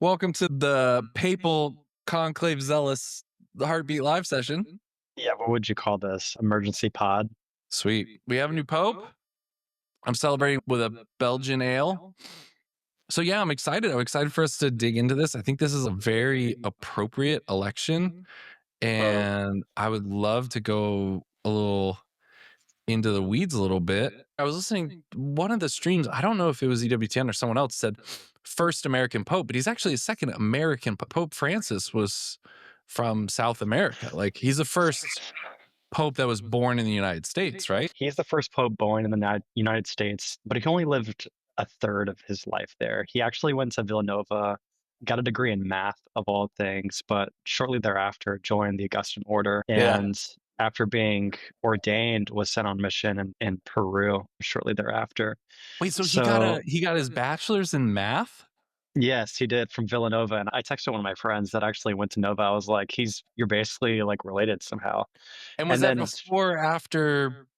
Welcome to the Papal Conclave Zealous, the Heartbeat Live session. Yeah, what would you call this? Emergency pod? Sweet. We have a new Pope. I'm celebrating with a Belgian ale. So yeah, I'm excited. I'm excited for us to dig into this. I think this is a very appropriate election. And I would love to go a little into the weeds a little bit. I was listening one of the streams, I don't know if it was EWTN or someone else said first American Pope, but he's actually a second American Pope. Pope Francis was from South America. Like he's the first Pope that was born in the United States, right? He's the first pope born in the United States, but he only lived a third of his life there. He actually went to Villanova, got a degree in math of all things, but shortly thereafter joined the Augustinian order. Yeah. And after being ordained, was sent on mission in Peru shortly thereafter. Wait, so he got his bachelor's in math? Yes, he did, from Villanova. And I texted one of my friends that actually went to Nova. I was like, you're basically like related somehow. And was And that then before or after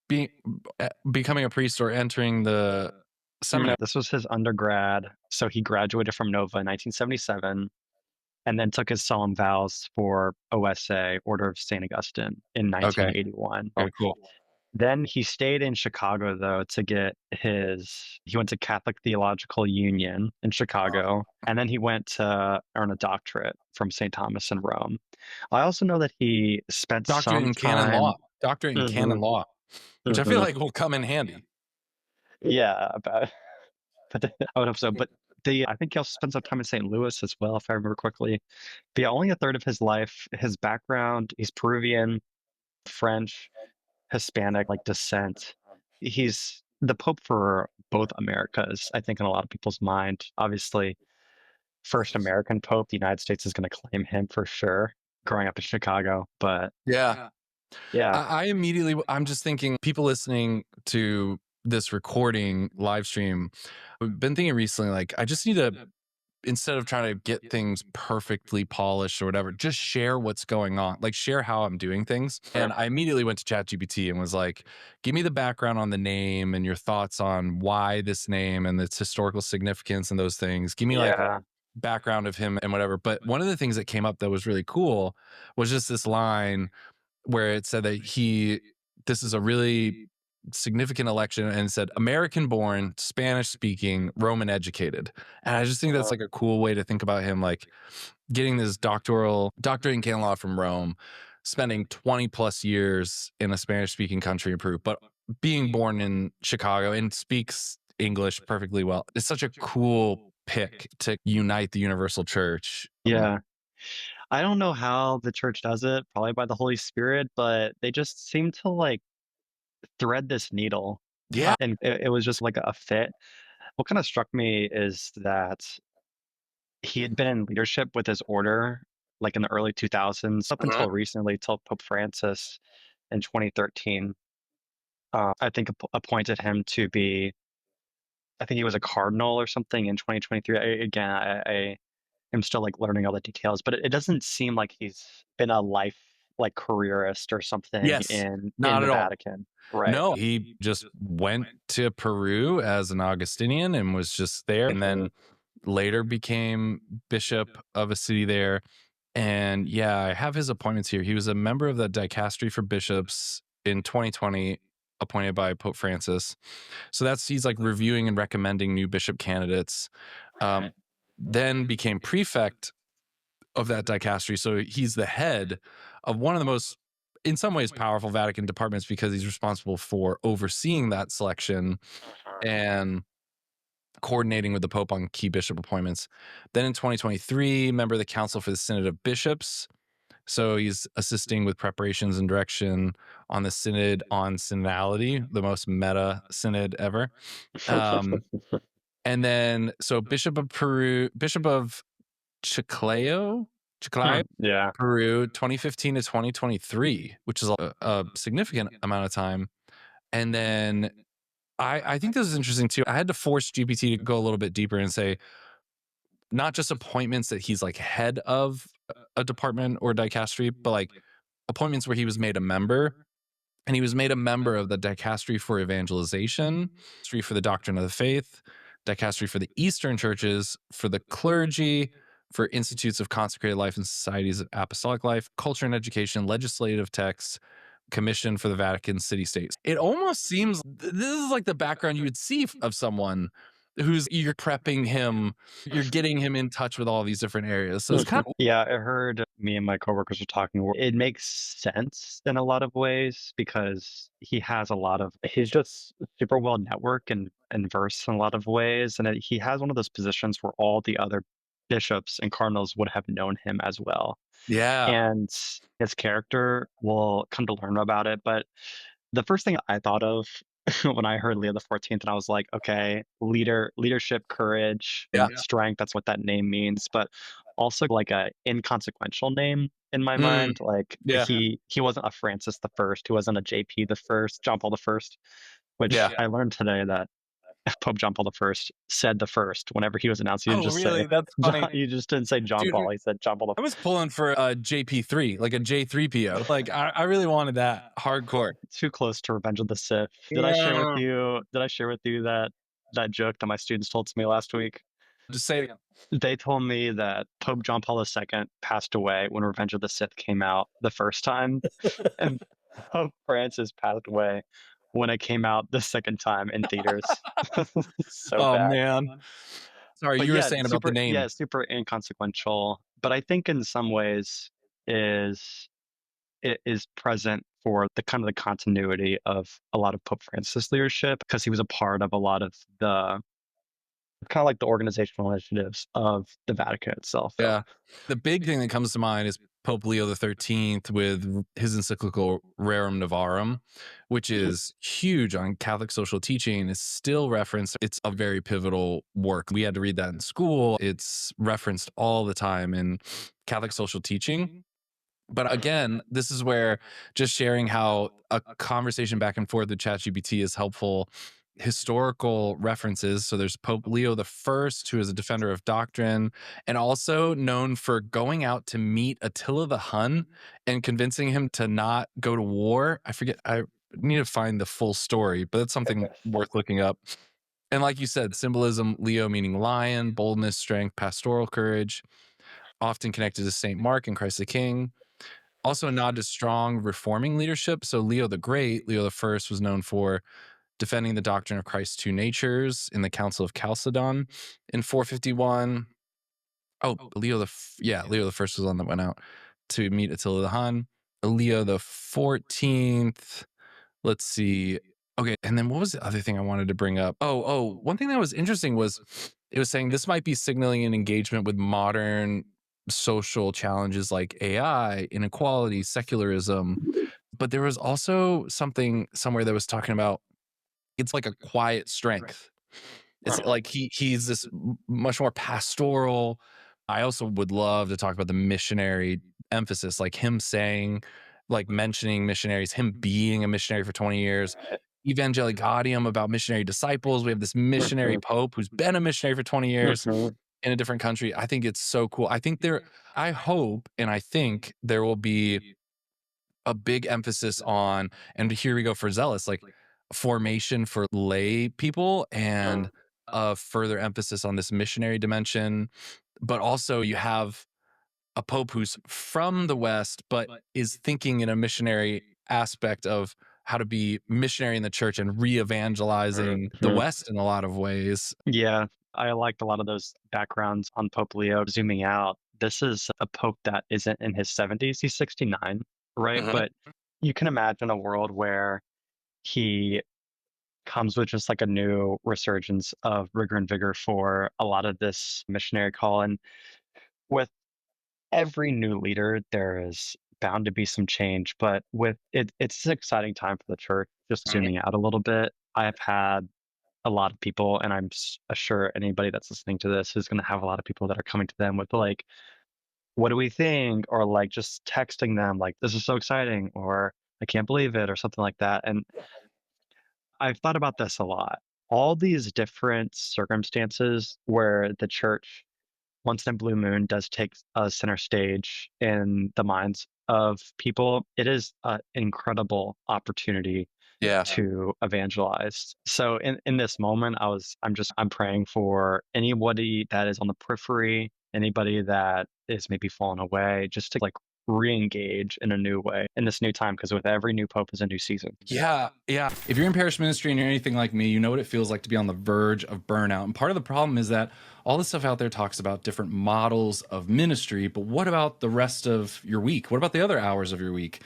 becoming a priest or entering the no, seminary? this was his undergrad. So he graduated from Nova in 1977 and then took his solemn vows for OSA, Order of St. Augustine, in Okay. 1981. Very cool. Then he stayed in Chicago, though, he went to Catholic Theological Union in Chicago, and then he went to earn a doctorate from St. Thomas in Rome. I also know that he spent Doctorate some in Canon time. Law. Doctorate in Canon Law, which I feel like will come in handy. Yeah, but I would hope so. But I think he also spent some time in St. Louis as well, if I remember correctly. But yeah, only a third of his life. His background, he's Peruvian, French, Hispanic, like descent. He's the Pope for both Americas, I think, in a lot of people's mind. Obviously, first American Pope, the United States is going to claim him for sure, growing up in Chicago. But Yeah. yeah, I'm just thinking, people listening to this recording live stream, I've been thinking recently, like, I just need to, instead of trying to get things perfectly polished or whatever, just share what's going on, like share how I'm doing things. And I immediately went to ChatGPT and was like, give me the background on the name and your thoughts on why this name and its historical significance and those things. Give me like yeah, background of him and whatever. But one of the things that came up that was really cool was just this line where it said that this is a really significant election, and it said American born, Spanish speaking, Roman educated. And I just think that's like a cool way to think about him, like getting this doctorate in canon law from Rome, spending 20 plus years in a Spanish speaking country in Peru, but being born in Chicago and speaks English perfectly well. It's such a cool pick to unite the universal church. yeah. I don't know how the church does it, probably by the Holy Spirit, but they just seem to like thread this needle. Yeah. And it was just like a fit. What kind of struck me is that he had been in leadership with his order like in the early 2000s up until recently, till Pope Francis in 2013. I think appointed him to be, I think he was a cardinal or something in 2023. I am still like learning all the details, but it doesn't seem like he's been a life like careerist or something Yes. in Not the at all. Vatican. Right. No, he just went to Peru as an Augustinian and was just there, and then later became bishop of a city there. And yeah, I have his appointments here. He was a member of the dicastery for bishops in 2020, appointed by Pope Francis. So he's like reviewing and recommending new bishop candidates. Then became prefect of that dicastery. So he's the head of one of the most, in some ways, powerful Vatican departments, because he's responsible for overseeing that selection and coordinating with the Pope on key bishop appointments. Then in 2023, member of the Council for the Synod of Bishops. So he's assisting with preparations and direction on the Synod on Synodality, the most meta synod ever. And then, so Bishop of Peru, Bishop of Chiclayo, Yeah. Peru, 2015 to 2023, which is a significant amount of time. And then I think this is interesting too. I had to force GPT to go a little bit deeper and say, not just appointments that he's like head of a department or dicastery, but like appointments where he was made a member. And he was made a member of the dicastery for evangelization, dicastery for the doctrine of the faith, dicastery for the Eastern churches, for the clergy, for institutes of consecrated life and societies of apostolic life, culture and education, legislative texts, commission for the Vatican city states. It almost seems this is like the background you would see of someone who's you're prepping him, you're getting him in touch with all these different areas. So it's kind of Yeah, I heard me and my coworkers were talking. It makes sense in a lot of ways because he's just super well networked and versed in a lot of ways. And he has one of those positions where all the other bishops and cardinals would have known him as well. yeah. And his character, will come to learn about it. But the first thing I thought of when I heard Leo the 14th, and I was like, okay, leadership, courage, Yeah. and strength. That's what that name means. But also like a inconsequential name in my Mm, mind. Like yeah. he wasn't a Francis the First, he wasn't a JP the First, John Paul the First, which Yeah. I learned today that Pope John Paul the First said the first whenever he was announced. He didn't Oh, just say really? That's John, funny. he just didn't say John Dude, Paul. He said John Paul the I was pulling for a JP3, like a J3PO. Like I really wanted that hardcore. too close to Revenge of the Sith. Yeah. Did I share with you that joke that my students told to me last week? Just say it again. They told me that Pope John Paul II passed away when Revenge of the Sith came out the first time, and Pope Francis passed away when it came out the second time in theaters. So Oh bad. man. Sorry, But you were yeah, saying about the name. super inconsequential. But I think in some ways is it is present for the kind of the continuity of a lot of Pope Francis leadership because he was a part of a lot of the kind of like the organizational initiatives of the Vatican itself. Yeah. The big thing that comes to mind is Pope Leo XIII with his encyclical Rerum Novarum, which is huge on Catholic social teaching, is still referenced. It's a very pivotal work. We had to read that in school. It's referenced all the time in Catholic social teaching. But again, this is where just sharing how a conversation back and forth with ChatGPT is helpful. Historical references. So there's Pope Leo the First, who is a defender of doctrine, and also known for going out to meet Attila the Hun and convincing him to not go to war. I forget. I need to find the full story, but it's something worth looking up. And like you said, symbolism, Leo meaning lion, boldness, strength, pastoral courage, often connected to Saint Mark and Christ the King. Also a nod to strong reforming leadership. So Leo the Great, Leo the First, was known for defending the doctrine of Christ's two natures in the Council of Chalcedon in 451. Oh, Leo the First was the one that went out to meet Attila the Hun. Leo the 14th. Let's see. Okay, and then what was the other thing I wanted to bring up? One thing that was interesting was it was saying this might be signaling an engagement with modern social challenges like AI, inequality, secularism. But there was also something somewhere that was talking about it's like a quiet strength. It's like he's this much more pastoral. I also would love to talk about the missionary emphasis, like him saying, like mentioning missionaries, him being a missionary for 20 years. Evangelization about missionary disciples. We have this missionary pope who's been a missionary for 20 years in a different country. I think it's so cool. I hope and I think there will be a big emphasis on, and here we go for Zealous, like formation for lay people and a further emphasis on this missionary dimension. But also, you have a pope who's from the West, but is thinking in a missionary aspect of how to be missionary in the church and re evangelizing the West in a lot of ways. Yeah, I liked a lot of those backgrounds on Pope Leo. Zooming out, this is a pope that isn't in his 70s. He's 69, right? Mhm. But you can imagine a world where he comes with just like a new resurgence of rigor and vigor for a lot of this missionary call. And with every new leader, there is bound to be some change. But it's an exciting time for the church. Just zooming out a little bit, I've had a lot of people, and I'm sure anybody that's listening to this is going to have a lot of people that are coming to them with like, "What do we think?" or like just texting them like, "This is so exciting," or "I can't believe it," or something like that. And I've thought about this a lot. All these different circumstances where the church, once in a blue moon, does take a center stage in the minds of people, it is an incredible opportunity Yeah. to evangelize. So in this moment, I'm praying for anybody that is on the periphery anybody that is maybe fallen away, just to like re-engage in a new way in this new time, because with every new pope is a new season. Yeah, yeah. If you're in parish ministry and you're anything like me, you know what it feels like to be on the verge of burnout. And part of the problem is that all the stuff out there talks about different models of ministry, but what about the rest of your week? What about the other hours of your week?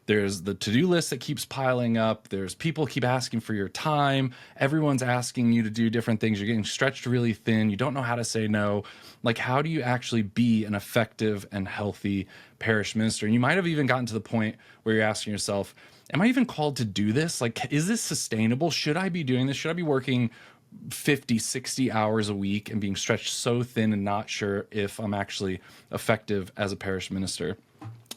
There's the to-do list that keeps piling up. There's people keep asking for your time. Everyone's asking you to do different things. You're getting stretched really thin. You don't know how to say no. Like, how do you actually be an effective and healthy parish minister? And you might have even gotten to the point where you're asking yourself, am I even called to do this? Like, is this sustainable? Should I be doing this? Should I be working 50, 60 hours a week and being stretched so thin and not sure if I'm actually effective as a parish minister?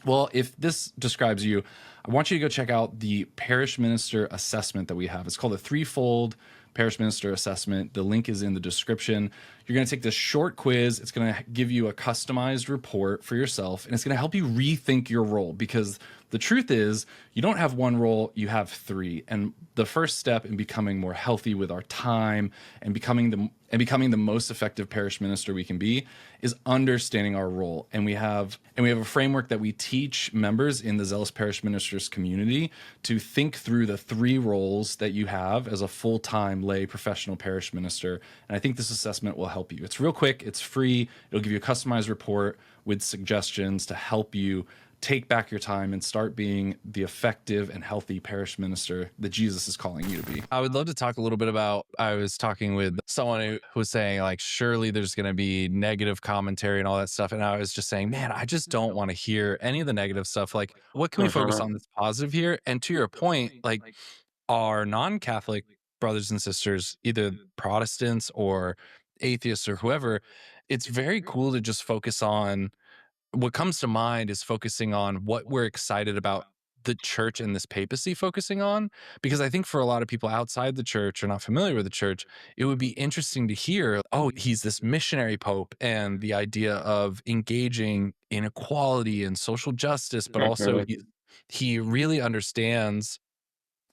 Well, if this describes you, I want you to go check out the parish minister assessment that we have. It's called the Threefold Parish Minister Assessment. The link is in the description. You're going to take this short quiz. It's going to give you a customized report for yourself, and it's going to help you rethink your role, because the truth is you don't have one role, you have three. And the first step in becoming more healthy with our time and becoming the most effective parish minister we can be is understanding our role. And we have a framework that we teach members in the Zealous Parish Ministers community to think through the three roles that you have as a full-time lay professional parish minister. And I think this assessment will help you. It's real quick, it's free. It'll give you a customized report with suggestions to help you take back your time and start being the effective and healthy parish minister that Jesus is calling you to be. I would love to talk a little bit about, I was talking with someone who was saying, like, surely there's going to be negative commentary and all that stuff. And I was just saying, man, I just don't want to hear any of the negative stuff. Like, what can we focus Mhm. on that's positive here? And to your point, like, our non-Catholic brothers and sisters, either Protestants or atheists or whoever, it's very cool to just focus on, what comes to mind is focusing on what we're excited about the church and this papacy focusing on. Because I think for a lot of people outside the church or not familiar with the church, it would be interesting to hear, oh, he's this missionary pope, and the idea of engaging in equality and social justice, but also Mhm. he really understands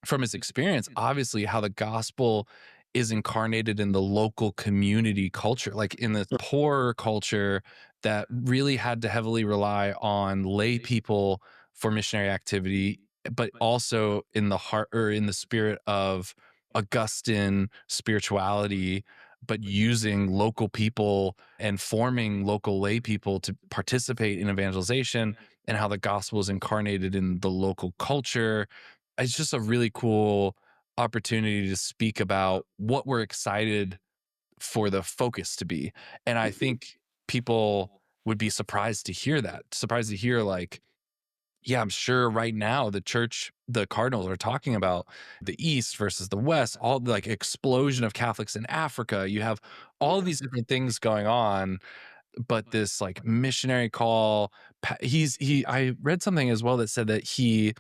from his experience, obviously, how the gospel is incarnated in the local community culture, like in the poorer culture that really had to heavily rely on lay people for missionary activity, but also in the heart or in the spirit of Augustine spirituality, but using local people and forming local lay people to participate in evangelization, and how the gospel is incarnated in the local culture. It's just a really cool opportunity to speak about what we're excited for the focus to be. And I think people would be surprised to hear that, surprised to hear, like, yeah, I'm sure right now the church, the cardinals are talking about the East versus the West, all the like explosion of Catholics in Africa. You have all these different things going on, but this like missionary call, I read something as well that said that he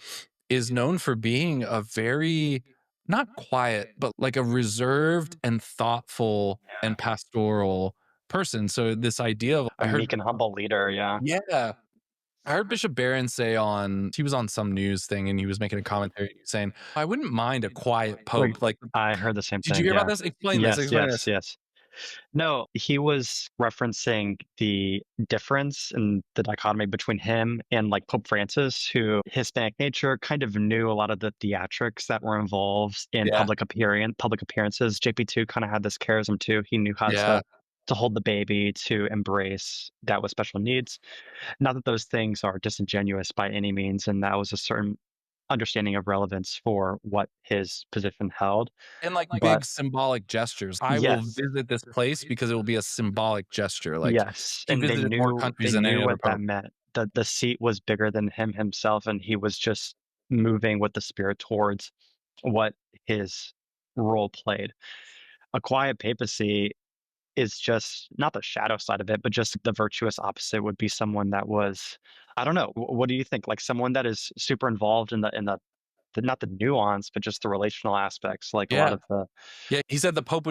is known for being a very, not quiet, but like a reserved and thoughtful and pastoral person. So this idea of, A I heard, meek and humble leader, yeah. yeah, I heard Bishop Barron say he was on some news thing and he was making a commentary saying, I wouldn't mind a quiet Like, pope. Like, I heard the same did you thing, hear about yeah. this? Explain this. Yes, Explain yes, this. yes. No, he was referencing the difference in the dichotomy between him and like Pope Francis, who Hispanic nature kind of knew a lot of the theatrics that were involved in Yeah. public appearances. JP2 kind of had this charism too. He knew how Yeah. to hold the baby, to embrace that with special needs. Not that those things are disingenuous by any means, and that was a certain understanding of relevance for what his position held. And like But big symbolic gestures. I will yes, visit this place because it will be a symbolic gesture. Like, yes, he and they visited more knew countries than any other what that pope. meant. The seat was bigger than him himself, and he was just moving with the spirit towards what his role played. A quiet papacy is just not the shadow side of it, but just the virtuous opposite would be someone that was, I don't know, what do you think? Like someone that is super involved in the not the nuance, but just the relational aspects, like a lot Yeah. of the Yeah, he said the Pope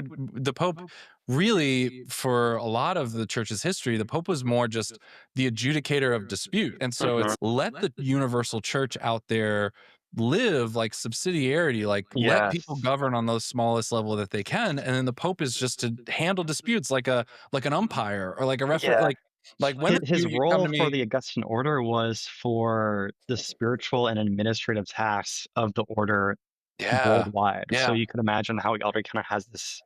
really, for a lot of the church's history, the Pope was more just the adjudicator of dispute. And so Mhm. it's let the universal church out there live like subsidiarity, like let people Yes. govern on the smallest level that they can. And then the Pope is just to handle disputes like an umpire or like a referee. Yeah. Like, Like, when the His few of you come role to for me. the Augustine order was for the spiritual and administrative tasks of the order Yeah. worldwide. So Yeah. you can imagine how he already kind of has this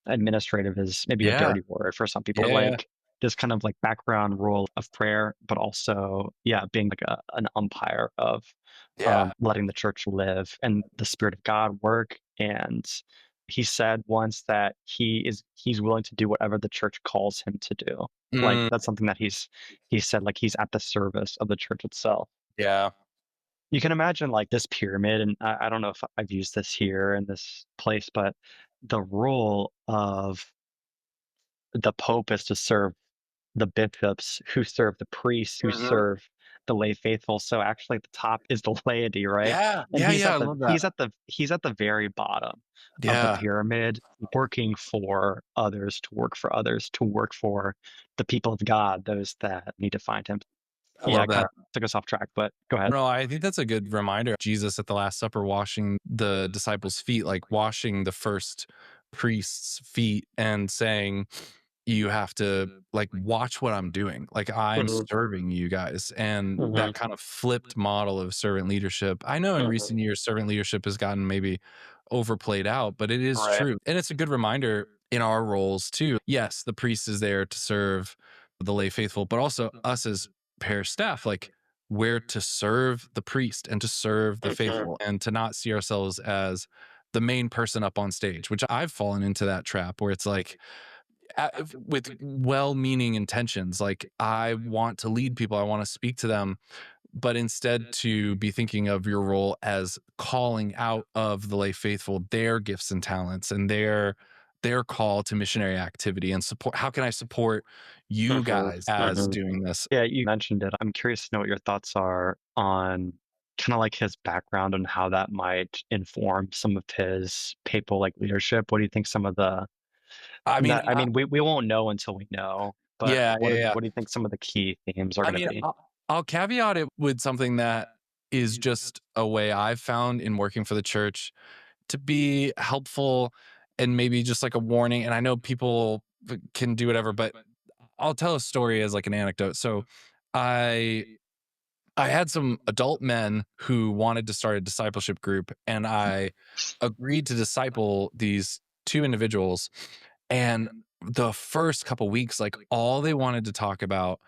administrative is maybe a Yeah. dirty word for some people, but Yeah. like this kind of like background role of prayer, but also, yeah, being like an umpire of Yeah. letting the church live and the Spirit of God work. And he said once that he's willing to do whatever the church calls him to do. Like Mm, that's something that he said like he's at the service of the church itself. yeah. You can imagine like this pyramid, and I don't know if I've used this here in this place, but the role of the Pope is to serve the bishops who serve the priests who Mhm. serve the lay faithful. So actually at the top is the laity, right? Yeah. And Yeah, yeah, I love that. he's at the very bottom of the Yeah. pyramid, working for others, to work for others, to work for the people of God, those that need to find him. I Yeah, love it kind that. of took us off track, but go ahead. No, I think that's a good reminder. Jesus at the Last Supper washing the disciples' feet, like washing the first priest's feet and saying, you have to like watch what I'm doing. Like I'm Mhm, serving you guys. And mhm, that kind of flipped model of servant leadership. I know in mhm. recent years, servant leadership has gotten maybe overplayed out, but it is Right. true. And it's a good reminder in our roles too. Yes, the priest is there to serve the lay faithful, but also us as parish staff, like we're to serve the priest and to serve the Mhm, faithful and to not see ourselves as the main person up on stage, which I've fallen into that trap where it's like, with well-meaning intentions, like I want to lead people, I want to speak to them, but instead to be thinking of your role as calling out of the lay faithful their gifts and talents and their call to missionary activity and support. How can I support you mhm, guys as mhm. doing this? Yeah, you mentioned it. I'm curious to know what your thoughts are on kind of like his background and how that might inform some of his papal like leadership. What do you think some of the I mean, not, I mean, we won't know until we know, but yeah, yeah, yeah. what do you think some of the key themes are I going to mean, be? I'll caveat it with something that is just a way I've found in working for the church to be helpful and maybe just like a warning. And I know people can do whatever, but I'll tell a story as like an anecdote. So I I had some adult men who wanted to start a discipleship group, and I agreed to disciple these two individuals. And the first couple weeks, like all they wanted to talk about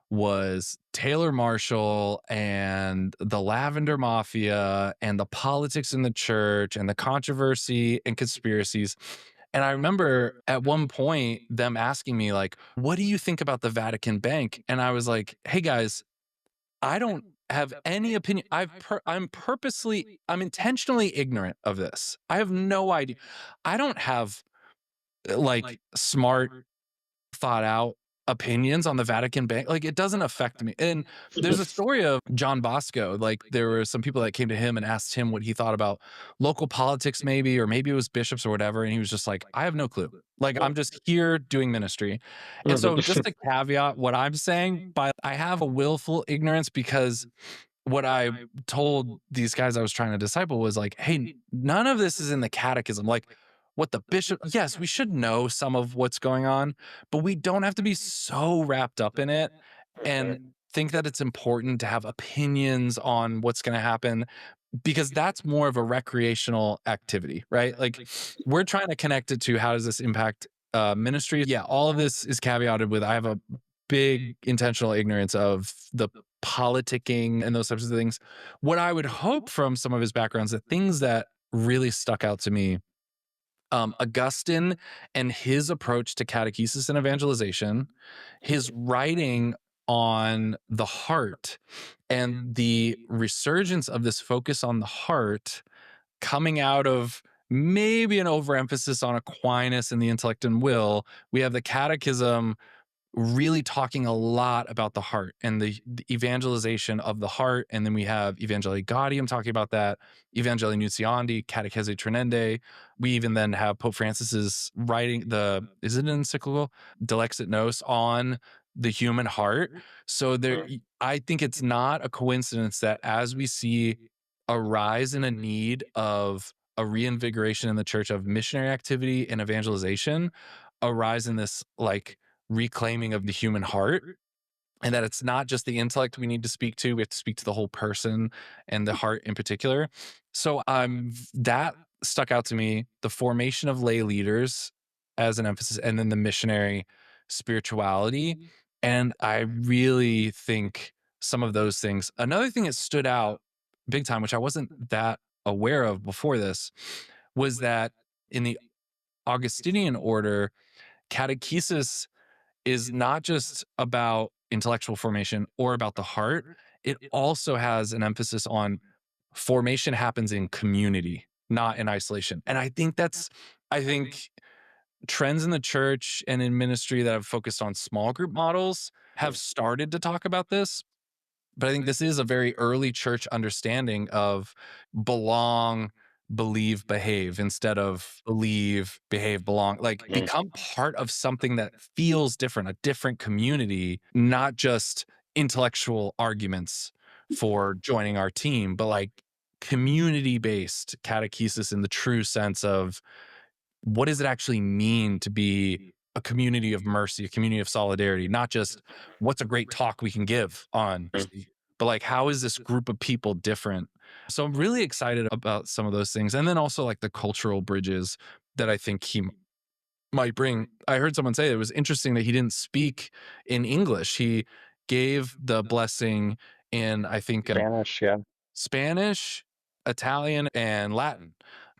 was Taylor Marshall and the Lavender Mafia and the politics in the church and the controversy and conspiracies. And I remember at one point them asking me, like, what do you think about the Vatican Bank? And I was like, hey guys, I don't have any opinion. I'm intentionally ignorant of this. I have no idea. I don't have like smart thought out opinions on the Vatican Bank. Like it doesn't affect me. And there's a story of John Bosco. Like there were some people that came to him and asked him what he thought about local politics, maybe, or maybe it was bishops or whatever. And he was just like, I have no clue. Like I'm just here doing ministry. And so just to caveat what I'm saying, by I have a willful ignorance because what I told these guys I was trying to disciple was like, hey, none of this is in the catechism. Like, what the bishop, yes, we should know some of what's going on, but we don't have to be so wrapped up in it and think that it's important to have opinions on what's going to happen because that's more of a recreational activity, right? Like, we're trying to connect it to how does this impact ministry? Yeah, all of this is caveated with I have a big intentional ignorance of the politicking and those types of things. What I would hope from some of his backgrounds, the things that really stuck out to me, Augustine and his approach to catechesis and evangelization, his writing on the heart and the resurgence of this focus on the heart coming out of maybe an overemphasis on Aquinas and the intellect and will. We have the catechism really talking a lot about the heart and the evangelization of the heart. And then we have Evangelii Gaudium talking about that, Evangelii Nuntiandi, Catechesi Tradendae. We even then have Pope Francis's writing is it an encyclical? Dilexit Nos on the human heart. So there, I think it's not a coincidence that as we see a rise in a need of a reinvigoration in the church of missionary activity and evangelization, a rise in this like reclaiming of the human heart. and that it's not just the intellect we need to speak to, we have to speak to the whole person and the heart in particular. So that stuck out to me, the formation of lay leaders as an emphasis, and then the missionary spirituality. And I really think some of those things. Another thing that stood out big time, which I wasn't that aware of before this, was that in the Augustinian order, catechesis is not just about intellectual formation or about the heart. It also has an emphasis on formation happens in community, not in isolation. And I think trends in the church and in ministry that have focused on small group models have started to talk about this, but I think this is a very early church understanding of belong, believe, behave instead of believe, behave, belong. Like become part of something that feels different, a different community, not just intellectual arguments for joining our team, but like community based catechesis in the true sense of what does it actually mean to be a community of mercy, a community of solidarity, not just what's a great talk we can give on mercy, but like how is this group of people different? So I'm really excited about some of those things. And then also like the cultural bridges that I think he might bring. I heard someone say it was interesting that he didn't speak in English. He gave the blessing in, I think, Spanish, yeah. Spanish, Italian, and Latin.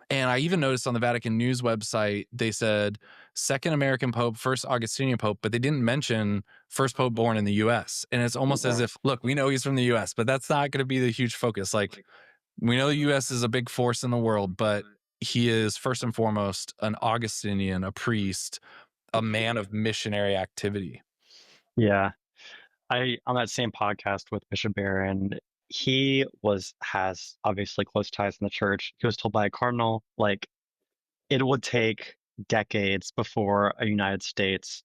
And I even noticed on the Vatican News website, they said second American Pope, first Augustinian Pope, but they didn't mention first Pope born in the US. And it's almost as if, look, we know he's from the US, but that's not going to be the huge focus. Like, we know the US is a big force in the world, but he is first and foremost an Augustinian, a priest, a man of missionary activity. Yeah. I on that same podcast with Bishop Barron, has obviously close ties in the church. He was told by a cardinal, like, it would take decades before a United States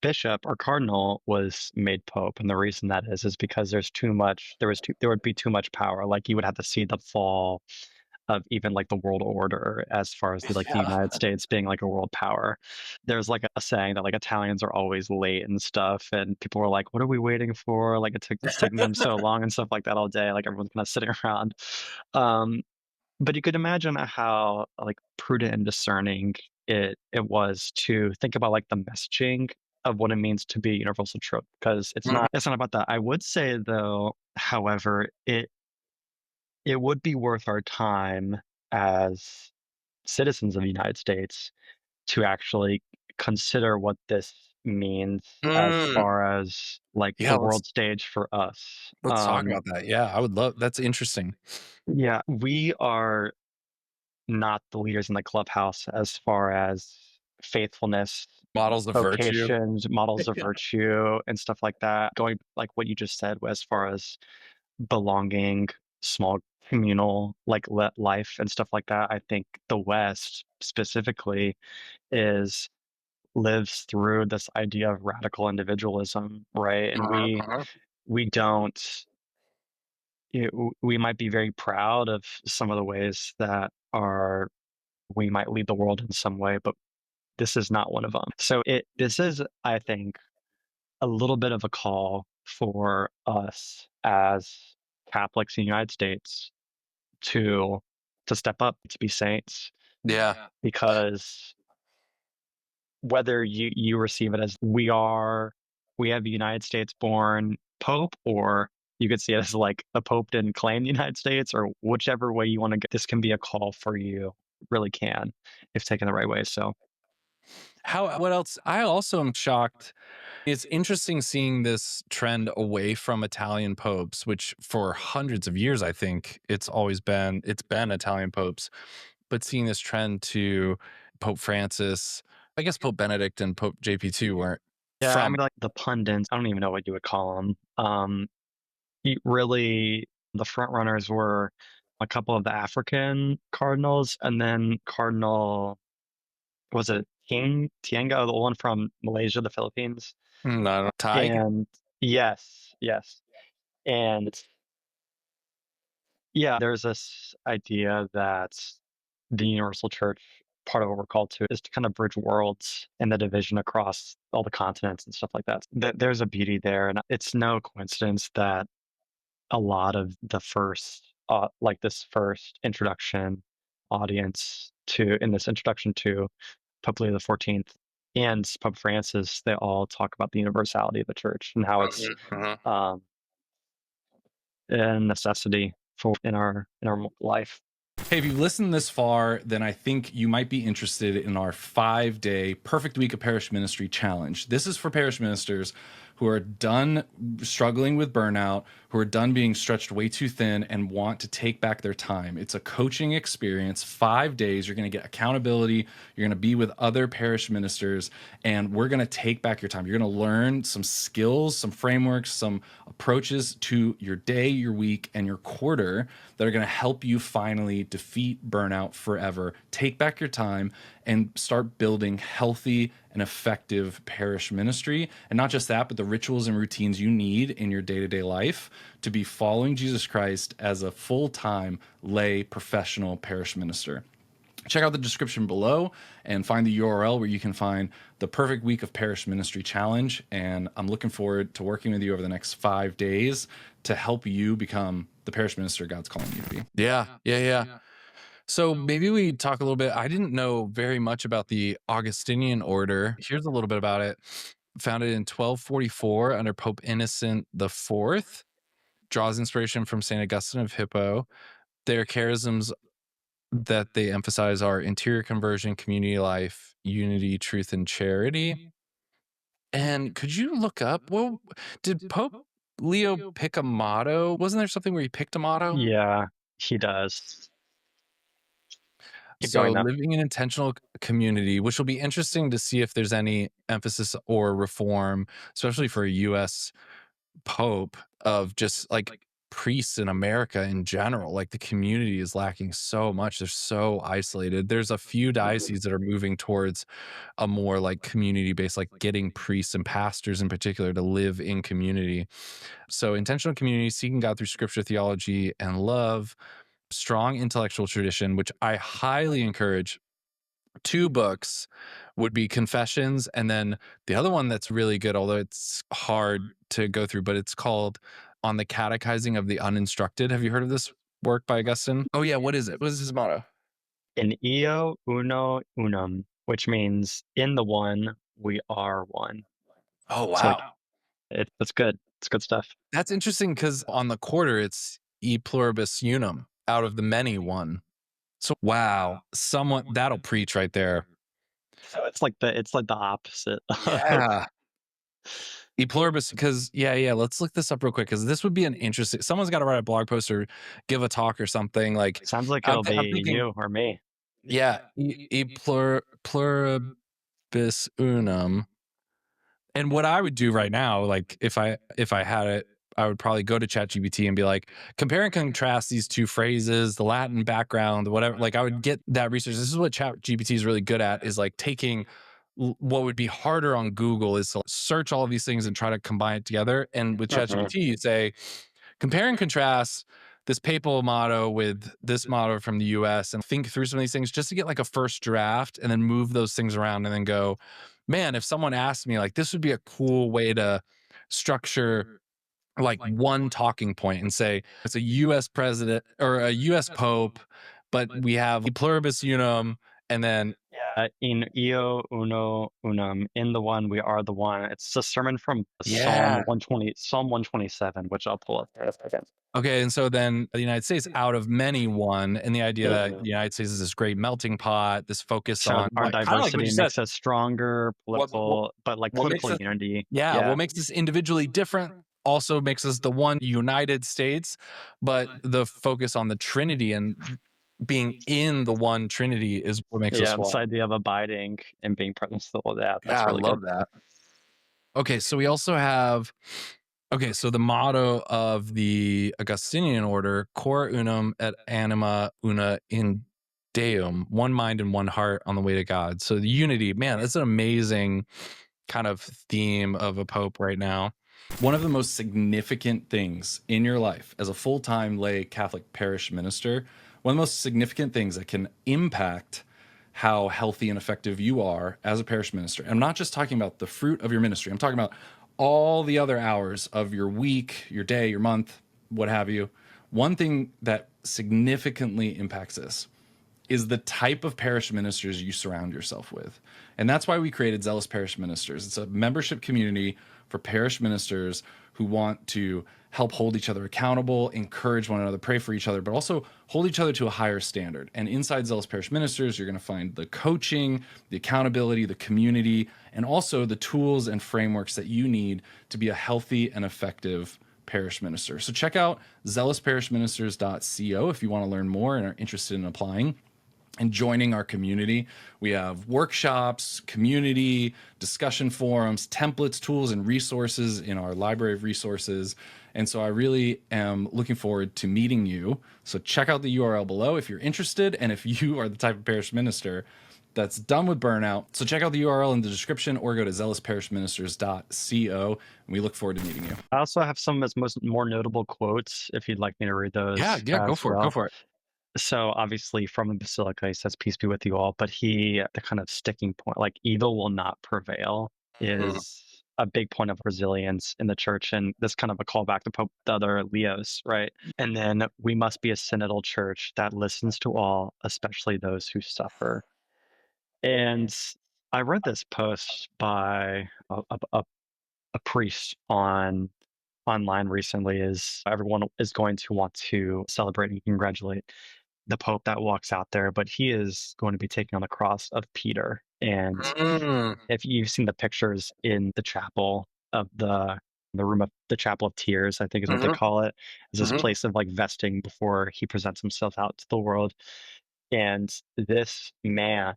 bishop or cardinal was made pope. And the reason that is because there would be too much power. Like, you would have to see the fall of even like the world order as far as the Yeah. United States being like a world power. There's like a saying that like Italians are always late and stuff, and people were like, "What are we waiting for?" Like it's taking them so long and stuff like that all day. Like everyone's kind of sitting around. Um, but you could imagine how like prudent and discerning it was to think about like the messaging of what it means to be a universal truth, because it's not about that. I would say though, however, it would be worth our time as citizens of the United States to actually consider what this means as Mm. far as like Yeah, the world stage for us. let's talk about that. Yeah, I would love that's interesting. Yeah, we are not the leaders in the clubhouse as far as faithfulness, Models of virtue. vocations, models of virtue, and stuff like that. Going like what you just said, as far as belonging, small communal like life and stuff like that. I think the West specifically is lives through this idea of radical individualism, right? And Uh-huh. we don't we might be very proud of some of the ways that are we might lead the world in some way, but this is not one of them. So this is, I think, a little bit of a call for us as Catholics in the United States to step up, to be saints, Yeah. because whether you receive it as we have a United States born pope, or you could see it as like a pope didn't claim the United States, or whichever way you want to go, this can be a call for you. Really can, if taken the right way. So What else? I also am shocked. It's interesting seeing this trend away from Italian popes, which for hundreds of years, I think it's been Italian popes, but seeing this trend to Pope Francis, I guess Pope Benedict and Pope JP2 weren't yeah, I from. mean, like the pundits, I don't even know what you would call them. Really, the front runners were a couple of the African cardinals, and then Cardinal was it Tienga, the one from Malaysia, the Philippines? I don't know, Thai. And yes, yes. And yeah, there's this idea that the Universal Church part of what we're called to is to kind of bridge worlds and the division across all the continents and stuff like that. There's a beauty there, and it's no coincidence that a lot of the first, like this first introduction audience to in this introduction to Pope Leo XIV and Pope Francis, they all talk about the universality of the church and how it's Mhm. um, a necessity for in our life. Hey, if you've listened this far, then I think you might be interested in our 5-day Perfect Week of Parish Ministry challenge. This is for parish ministers who are done struggling with burnout, who are done being stretched way too thin and want to take back their time. It's a coaching experience, 5 days. You're going to get accountability. You're going to be with other parish ministers, and we're going to take back your time. You're going to learn some skills, some frameworks, some approaches to your day, your week, and your quarter that are going to help you finally defeat burnout forever, take back your time, and start building healthy and effective parish ministry. And not just that, but the rituals and routines you need in your day-to-day life to be following Jesus Christ as a full-time lay professional parish minister. Check out the description below and find the URL where you can find the Perfect Week of Parish Ministry Challenge. And I'm looking forward to working with you over the next 5 days to help you become the parish minister God's calling you to be. Yeah. So maybe we talk a little bit. I didn't know very much about the Augustinian order. Here's a little bit about it. Founded in 1244 under Pope Innocent IV, draws inspiration from St. Augustine of Hippo. Their charisms that they emphasize are interior conversion, community life, unity, truth, and charity. And could you look up, well, did Pope Leo pick a motto? Wasn't there something where he picked a motto? Yeah, he does. Keep So going though. living in intentional community, which will be interesting to see if there's any emphasis or reform, especially for a US Pope, of just like priests in America in general. Like the community is lacking so much. They're so isolated. There's a few dioceses that are moving towards a more like community based, like getting priests and pastors in particular to live in community. So intentional community, seeking God through scripture, theology, and love, strong intellectual tradition, which I highly encourage. Two books would be Confessions, and then the other one that's really good, although it's hard to go through, but it's called On the Catechizing of the Uninstructed. Have you heard of this work by Augustine? Oh yeah, what is it? What is his motto? In eo uno unum, which means in the one we are one. Oh So like wow. that's good. It's good stuff. That's interesting because on the quarter it's e pluribus unum, out of the many one. So wow, someone that'll preach right there. So it's like the opposite of Yeah. E pluribus, because yeah, let's look this up real quick because this would be an interesting. Someone's got to write a blog post or give a talk or something. Like sounds like it'll I'm be thinking, you or me. yeah, pluribus unum. And what I would do right now, like if I had it, I would probably go to ChatGPT and be like, compare and contrast these two phrases, the Latin background, whatever. Like I would get that research. This is what ChatGPT is really good at, is like taking what would be harder on Google is to search all of these things and try to combine it together. And with Mhm. ChatGPT, you say, compare and contrast this papal motto with this motto from the US and think through some of these things just to get like a first draft and then move those things around and then go, man, if someone asked me, like, this would be a cool way to structure like one talking point and say it's a US president or a US Pope, but we have pluribus unum and then In eo uno unum, in the one we are the one. It's a sermon from Psalm yeah. 120, Psalm 127, which I'll pull up in a second. Okay, and so then the United States out of many one, and the idea that Mhm. the United States is this great melting pot, this focus So on our like kind of like what diversity you said, makes us stronger, what political, but like what makes political us, unity. yeah, Yeah. what makes us individually different also makes us the one United States, but the focus on the Trinity and being in the one Trinity is what makes us Yeah. This one. idea of abiding and being present still with that. Yeah, That's I really good. love that. Okay, so we also have, okay, so the motto of the Augustinian order, cor unum et anima una in Deum, one mind and one heart on the way to God. So the unity, man, that's an amazing kind of theme of a pope right now. One of the most significant things in your life as a full-time lay Catholic parish minister, one of the most significant things that can impact how healthy and effective you are as a parish minister. I'm not just talking about the fruit of your ministry. I'm talking about all the other hours of your week, your day, your month, what have you. One thing that significantly impacts this is the type of parish ministers you surround yourself with. And that's why we created Zealous Parish Ministers. It's a membership community for parish ministers who want to help hold each other accountable, encourage one another, pray for each other, but also hold each other to a higher standard. And inside Zealous Parish Ministers, you're going to find the coaching, the accountability, the community, and also the tools and frameworks that you need to be a healthy and effective parish minister. So check out zealousparishministers.co if you want to learn more and are interested in applying and joining our community. We have workshops, community, discussion forums, templates, tools, and resources in our library of resources. And so I really am looking forward to meeting you. So check out the URL below if you're interested, and if you are the type of parish minister that's done with burnout. So check out the URL in the description or go to zealousparishministers.co, and we look forward to meeting you. I also have some of his more notable quotes if you'd like me to read Yeah, those yeah, go as for it. Go well. for it. So obviously from the Basilica, he says, "Peace be with you all." But the kind of sticking point, like evil will not prevail, Mm. is a big point of resilience in the church. And this kind of a callback to the other Leos, right? And then we must be a synodal church that listens to all, especially those who suffer. And I read this post by a priest online recently. Is everyone is going to want to celebrate and congratulate the Pope that walks out there, but he is going to be taking on the cross of Peter. And Mm. if you've seen the pictures in the chapel of the room of the chapel of tears, I think is what they Mhm, call it, is this mhm. place of like vesting before he presents himself out to the world. And this man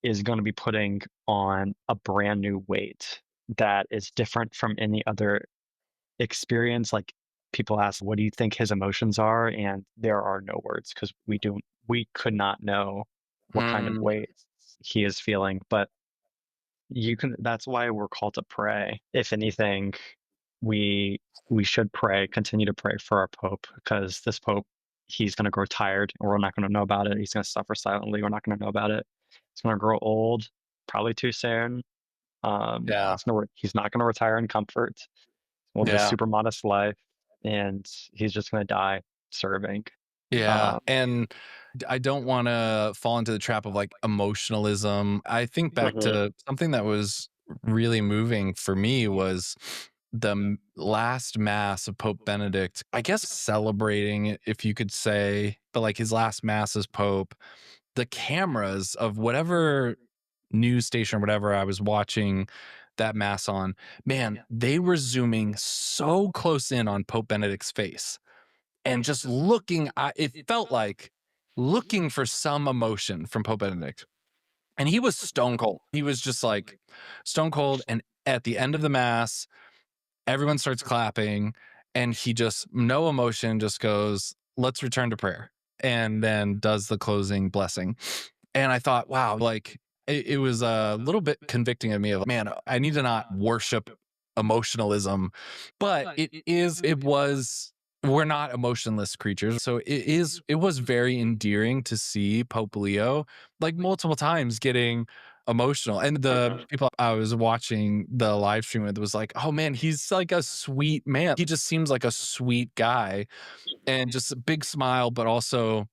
is going to be putting on a brand new weight that is different from any other experience. Like, people ask, what do you think his emotions are? And there are no words, because we could not know what kind of Mm. weight he is feeling. But that's why we're called to pray. If anything, we we should pray, continue to pray for our Pope, because this Pope, he's going to grow tired and we're not going to know about it. He's going to suffer silently. We're not going to know about it. He's going to grow old, probably too soon. Yeah, He's not going to retire in comfort. We'll live a yeah, super modest life, and he's just going to die serving. yeah, Um, and I don't wanna fall into the trap of, like, emotionalism. I think back Mhm. to something that was really moving for me was the last mass of Pope Benedict, I guess celebrating it, if you could say, but, like, his last mass as Pope, the cameras of whatever news station or whatever I was watching that mass on, man, they were zooming so close in on Pope Benedict's face and just looking. It felt like looking for some emotion from Pope Benedict. And he was stone cold. He was just like stone cold. And at the end of the mass, everyone starts clapping, and he just, no emotion, just goes, "Let's return to prayer," and then does the closing blessing. And I thought, wow, like it was a little bit convicting of me of, man, I need to not worship emotionalism, but it was, we're not emotionless creatures. So it was very endearing to see Pope Leo like multiple times getting emotional. And the Mhm. people I was watching the live stream with was like, oh man, he's like a sweet man. He just seems like a sweet guy, and just a big smile, but also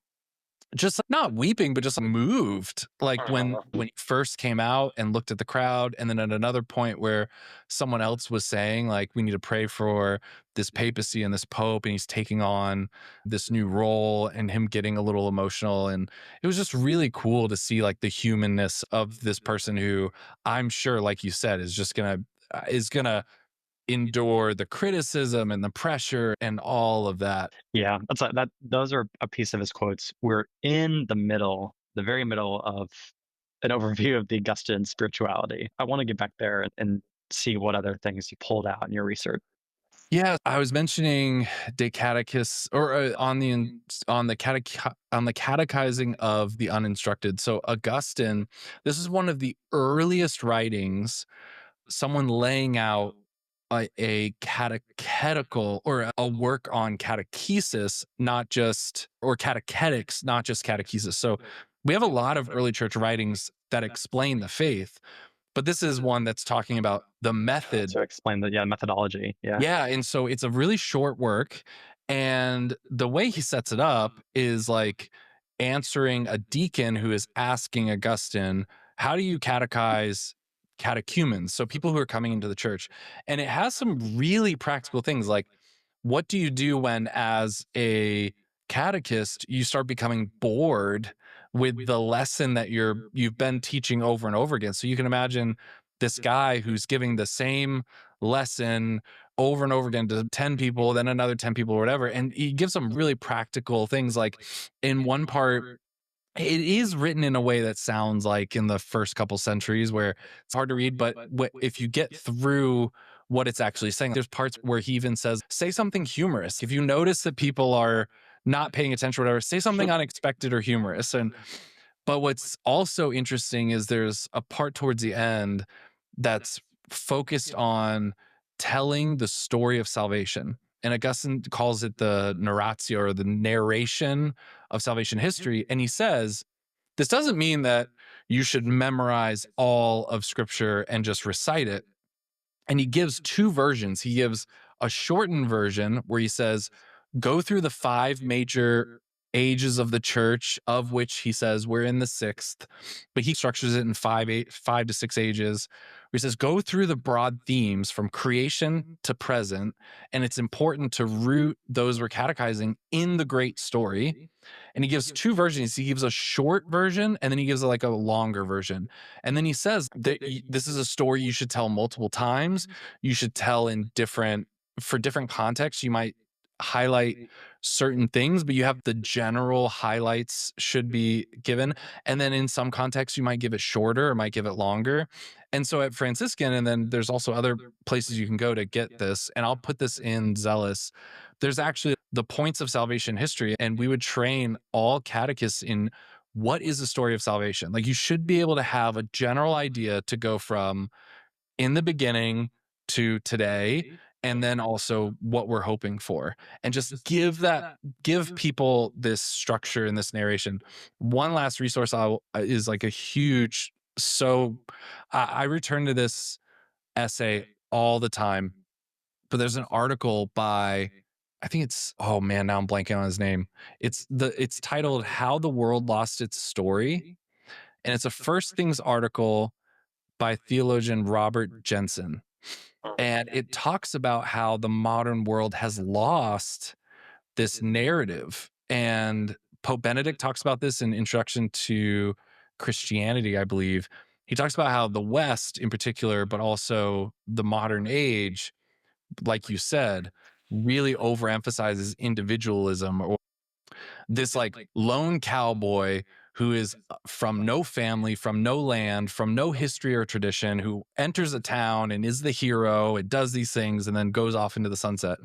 just not weeping, but just moved. Like when he first came out and looked at the crowd, and then at another point where someone else was saying, like, we need to pray for this papacy and this pope, and he's taking on this new role, and him getting a little emotional. And it was just really cool to see like the humanness of this person who, I'm sure, like you said, is gonna endure the criticism and the pressure and all of that. Yeah, that. Those are a piece of his quotes. We're in the very middle of an overview of the Augustan spirituality. I want to get back there and see what other things you pulled out in your research. Yeah, I was mentioning De Catechis, or on the catechizing of the uninstructed. So Augustine, this is one of the earliest writings, someone laying out a catechetical, or a work on catechesis, not just, or catechetics, not just catechesis. So we have a lot of early church writings that explain the faith, but this is one that's talking about the method. To explain the methodology. Yeah. Yeah, and so it's a really short work, and the way he sets it up is like answering a deacon who is asking Augustine, "How do you catechize catechumens?" So people who are coming into the church. And it has some really practical things like, what do you do when, as a catechist, you start becoming bored with the lesson that you've been teaching over and over again? So you can imagine this guy who's giving the same lesson over and over again to 10 people, then another 10 people or whatever. And he gives some really practical things. Like in one part, it is written in a way that sounds like in the first couple centuries where it's hard to read, but if you get through what it's actually saying, there's parts where he even says, say something humorous. If you notice that people are not paying attention or whatever, say something unexpected or humorous. And but what's also interesting is there's a part towards the end that's focused on telling the story of salvation. And Augustine calls it the narratio, or the narration of salvation history. And he says, this doesn't mean that you should memorize all of scripture and just recite it. And he gives two versions. He gives a shortened version where he says, go through the five major ages of the church, of which he says we're in the sixth, but he structures it in five to six ages. Where he says, go through the broad themes from creation to present, and it's important to root those we're catechizing in the great story. And he gives two versions. He gives a short version, and then he gives like a longer version. And then he says that this is a story you should tell multiple times. You should tell in for different contexts. You might highlight certain things, but you have the general highlights should be given. And then in some contexts, you might give it shorter or might give it longer. And so at Franciscan, and then there's also other places you can go to get this, and I'll put this in Zealous. There's actually the points of salvation history, and we would train all catechists in what is the story of salvation. Like you should be able to have a general idea to go from in the beginning to today, and then also what we're hoping for, and just give people this structure and this narration. One last resource is like a huge, so I return to this essay all the time, but there's an article by, I think it's, oh man, now I'm blanking on his name. It's titled How the World Lost Its Story, and it's a first things article by theologian Robert Jensen. And it talks about how the modern world has lost this narrative. And Pope Benedict talks about this in Introduction to Christianity, I believe. He talks about how the West in particular, but also the modern age, like you said, really overemphasizes individualism, or this like lone cowboy who is from no family, from no land, from no history or tradition, who enters a town and is the hero and does these things and then goes off into the sunset.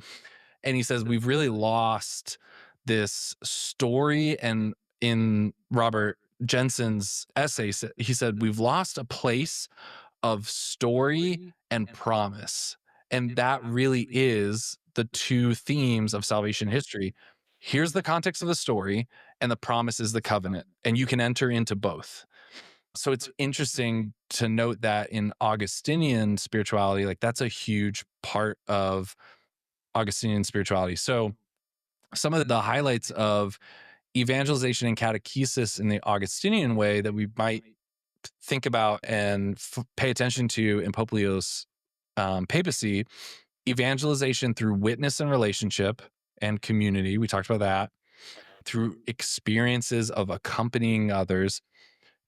And he says, we've really lost this story. And in Robert Jensen's essay, he said, we've lost a place of story and promise. And that really is the two themes of salvation history. Here's the context of the story, and the promise is the covenant, and you can enter into both. So it's interesting to note that in Augustinian spirituality, like that's a huge part of Augustinian spirituality. So some of the highlights of evangelization and catechesis in the Augustinian way that we might think about and pay attention to in Pope Leo's papacy: evangelization through witness and relationship and community. We talked about that. Through experiences of accompanying others.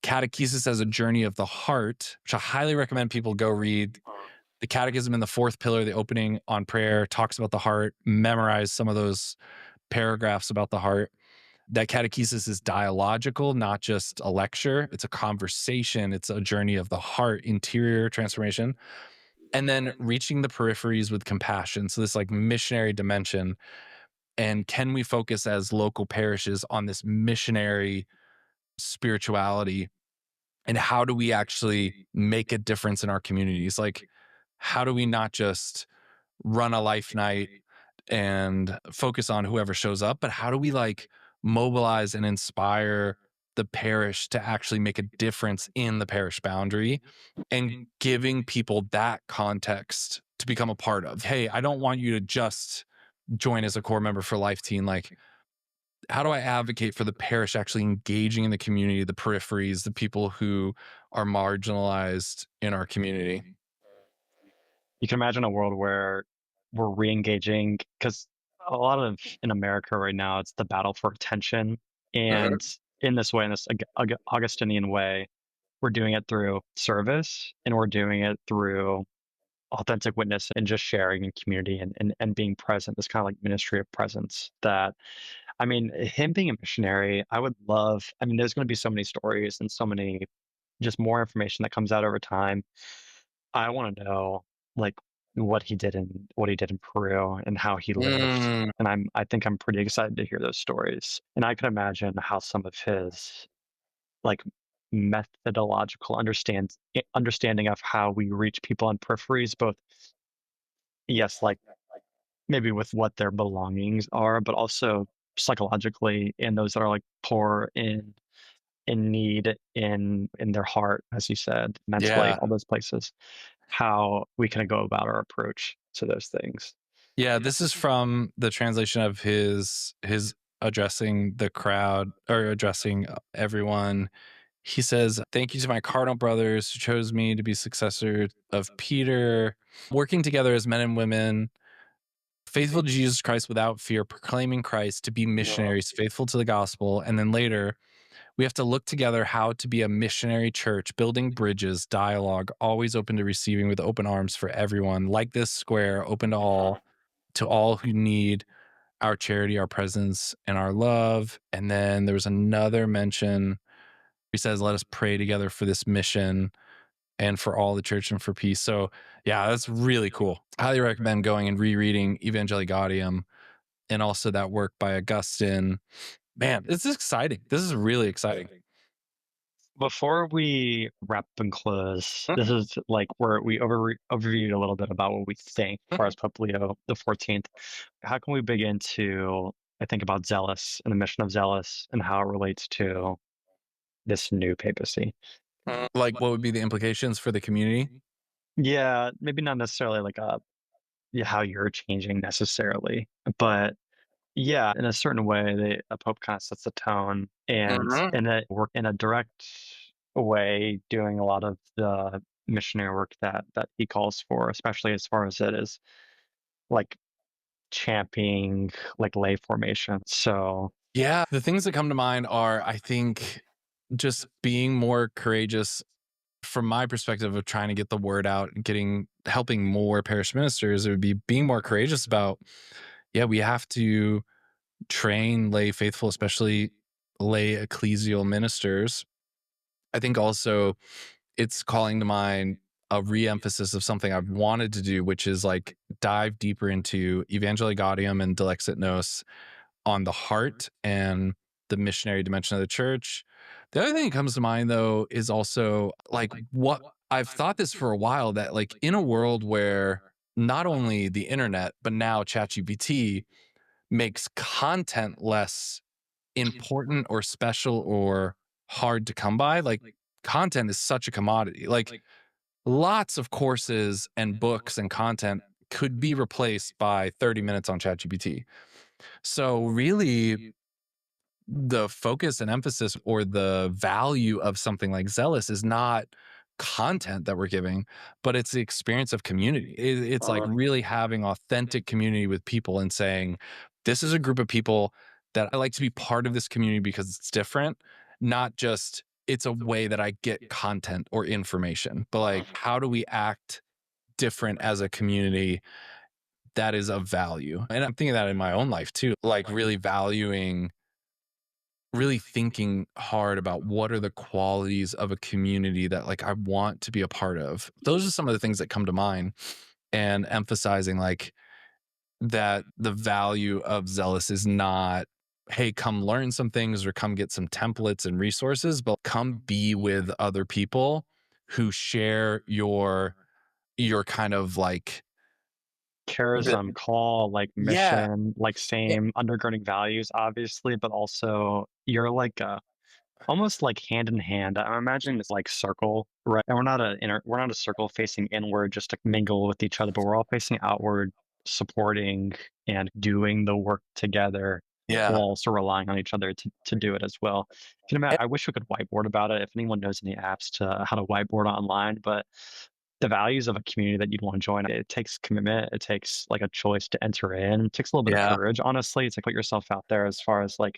Catechesis as a journey of the heart, which I highly recommend people go read. The Catechism in the fourth pillar, the opening on prayer, talks about the heart. Memorize some of those paragraphs about the heart. That catechesis is dialogical, not just a lecture. It's a conversation. It's a journey of the heart, interior transformation. And then reaching the peripheries with compassion. So this like missionary dimension. And can we focus as local parishes on this missionary spirituality? And how do we actually make a difference in our communities? Like, how do we not just run a life night and focus on whoever shows up, but how do we like mobilize and inspire the parish to actually make a difference in the parish boundary and giving people that context to become a part of. Hey, I don't want you to just join as a core member for life team. Like, how do I advocate for the parish actually engaging in the community, the peripheries, the people who are marginalized in our community? You can imagine a world where we're re-engaging because a lot of in America right now, it's the battle for attention. And in this way, in this Augustinian way, we're doing it through service and we're doing it through authentic witness and just sharing in community and being present. This kind of like ministry of presence that, I mean, him being a missionary, I would love, I mean, there's going to be so many stories and so many just more information that comes out over time. I want to know like what he did in Peru and how he lived. Mm, And I think I'm pretty excited to hear those stories. And I can imagine how some of his like methodological understanding of how we reach people on peripheries, both yes, like maybe with what their belongings are, but also psychologically in those that are like poor in need in their heart, as you said, mentally, yeah. all those places, how we can go about our approach to those things. Yeah, this is from the translation of his addressing the crowd or addressing everyone. He says, "Thank you to my cardinal brothers who chose me to be successor of Peter, working together as men and women, faithful to Jesus Christ without fear, proclaiming Christ to be missionaries, faithful to the gospel." And then later, we have to look together how to be a missionary church, building bridges, dialogue, always open to receiving with open arms for everyone, like this square, open to all who need our charity, our presence, and our love. And then there was another mention. He says, let us pray together for this mission and for all the church and for peace. So, yeah, that's really cool. Highly recommend going and rereading Evangelii and also that work by Augustine. Man, this is exciting. This is really exciting. Before we wrap and close, this is like where we overviewed a little bit about what we think as far as Pope Leo the 14th. How can we begin to I think about Zealous and the mission of Zealous and how it relates to this new papacy? Like, what would be the implications for the community? Yeah, maybe not necessarily like yeah, how you're changing necessarily, but yeah, in a certain way, a pope kind of sets the tone, and Mhm. in a work in a direct way, doing a lot of the missionary work that he calls for, especially as far as it is like championing like lay formation. So Yeah, the things that come to mind are, I think, just being more courageous from my perspective of trying to get the word out and helping more parish ministers. It would be being more courageous about, yeah, we have to train lay faithful, especially lay ecclesial ministers. I think also it's calling to mind a re-emphasis of something I've wanted to do, which is like dive deeper into Evangelii Gaudium and Dilexit Nos on the heart and the missionary dimension of the church. The other thing that comes to mind though is also like what I've thought this for a while, that like in a world where not only the internet, but now ChatGPT makes content less important or special or hard to come by, like content is such a commodity. Like lots of courses and books and content could be replaced by 30 minutes on ChatGPT. So really the focus and emphasis or the value of something like Zealous is not content that we're giving, but it's the experience of community. It's like really having authentic community with people and saying, this is a group of people that I like to be part of this community because it's different, not just it's a way that I get content or information, but like, how do we act different as a community that is of value? And I'm thinking that in my own life too, like really thinking hard about what are the qualities of a community that like I want to be a part of. Those are some of the things that come to mind, and emphasizing like that the value of Zealous is not, hey, come learn some things or come get some templates and resources, but come be with other people who share your kind of like the, charism, call, like yeah. mission, like same undergirding values, obviously, but also you're like almost like hand in hand. I'm imagining this like circle, right? And we're not a circle facing inward just to mingle with each other, but we're all facing outward, supporting and doing the work together Yeah. while also relying on each other to do it as well. Can imagine, I wish we could whiteboard about it. If anyone knows any apps to how to whiteboard online, but the values of a community that you'd want to join, it takes commitment. It takes like a choice to enter in. It takes a little bit of Yeah. courage, honestly, to put yourself out there as far as like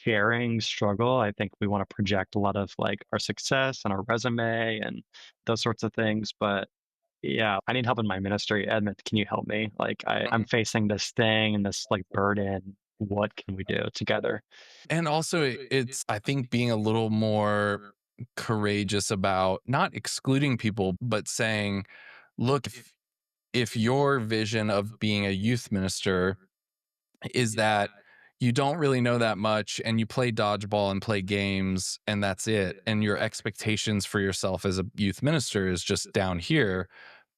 sharing struggle. I think we want to project a lot of like our success and our resume and those sorts of things. But yeah, I need help in my ministry. Edmund, can you help me? Like I'm Mhm. facing this thing and this like burden. What can we do together? And also, it's, I think, being a little more courageous about not excluding people, but saying, look, if your vision of being a youth minister is that you don't really know that much and you play dodgeball and play games and that's it, and your expectations for yourself as a youth minister is just down here,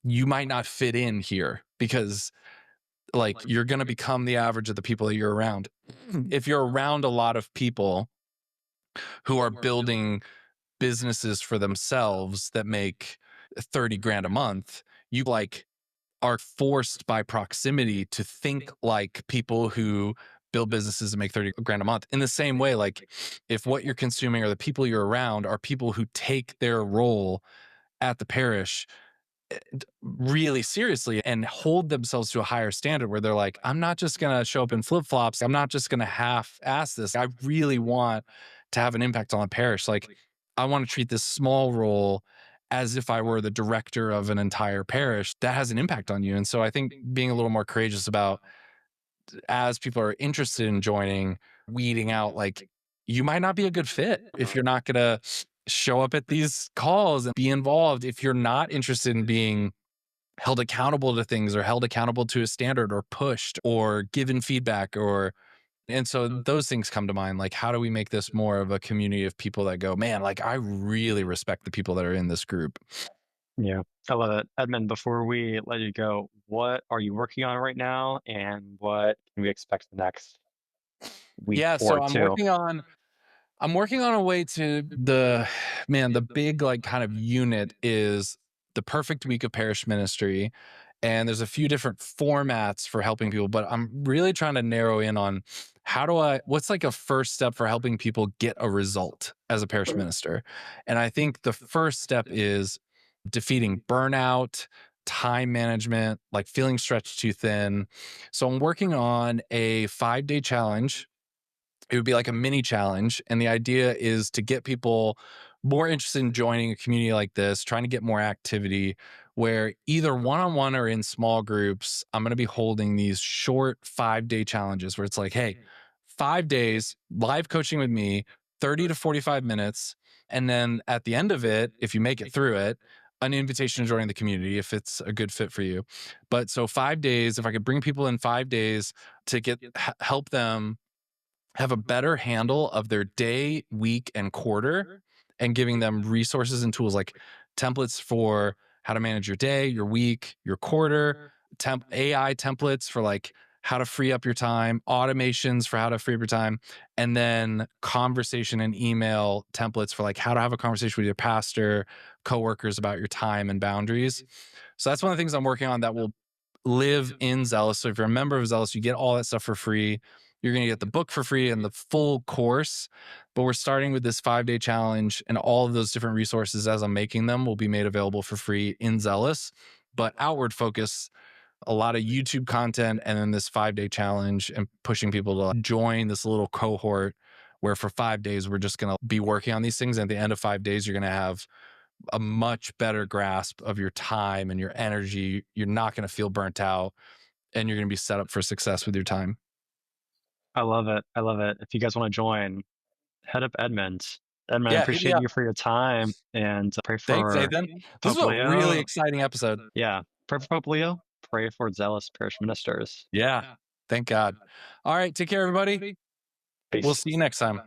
you might not fit in here because like you're going to become the average of the people that you're around. If you're around a lot of people who are building businesses for themselves that make 30 grand a month, you like are forced by proximity to think like people who build businesses and make 30 grand a month. In the same way, like if what you're consuming or the people you're around are people who take their role at the parish really seriously and hold themselves to a higher standard where they're like, I'm not just going to show up in flip flops. I'm not just going to half ass this. I really want to have an impact on the parish. Like, I want to treat this small role as if I were the director of an entire parish. That has an impact on you. And so I think being a little more courageous about, as people are interested in joining, weeding out like, you might not be a good fit if you're not going to show up at these calls and be involved, if you're not interested in being held accountable to things or held accountable to a standard or pushed or given feedback or, and so those things come to mind. Like, how do we make this more of a community of people that go, man, like I really respect the people that are in this group? Yeah, I love it. Edmund, before we let you go, what are you working on right now and what can we expect the next week Yeah, or so I'm two? working on, I'm working on a way to the, man, the big like kind of unit is the perfect week of parish ministry. And there's a few different formats for helping people, but I'm really trying to narrow in on how do I, what's like a first step for helping people get a result as a parish minister. And I think the first step is defeating burnout, time management, like feeling stretched too thin. So I'm working on a 5-day challenge. It would be like a mini challenge. And the idea is to get people more interested in joining a community like this, trying to get more activity where either one on one or in small groups, I'm going to be holding these short 5-day challenges where it's like, hey, 5 days, live coaching with me, 30 to 45 minutes. And then at the end of it, if you make it through it, an invitation to join the community if it's a good fit for you. But so 5 days, if I could bring people in 5 days to help them have a better handle of their day, week, and quarter, and giving them resources and tools like templates for how to manage your day, your week, your quarter, AI templates for like how to free up your time, automations for how to free up your time, and then conversation and email templates for like how to have a conversation with your pastor, coworkers about your time and boundaries. So that's one of the things I'm working on that will live in Zealous. So if you're a member of Zealous, you get all that stuff for free. You're going to get the book for free and the full course. But we're starting with this 5-day challenge, and all of those different resources as I'm making them will be made available for free in Zealous. But outward focus, a lot of YouTube content, and then this 5-day challenge and pushing people to join this little cohort where for 5 days, we're just going to be working on these things. And at the end of 5 days, you're going to have a much better grasp of your time and your energy. You're not going to feel burnt out, and you're going to be set up for success with your time. I love it. I love it. If you guys want to join, head up Edmund. Edmund, I Yeah, hit me appreciate up. you for your time and pray Thanks, for Nathan. This Pope was a really Leo. exciting episode. Yeah, pray for Pope Leo. Pray for zealous parish ministers. Yeah. Thank God. All right. Take care, everybody. We'll Peace. see you next time.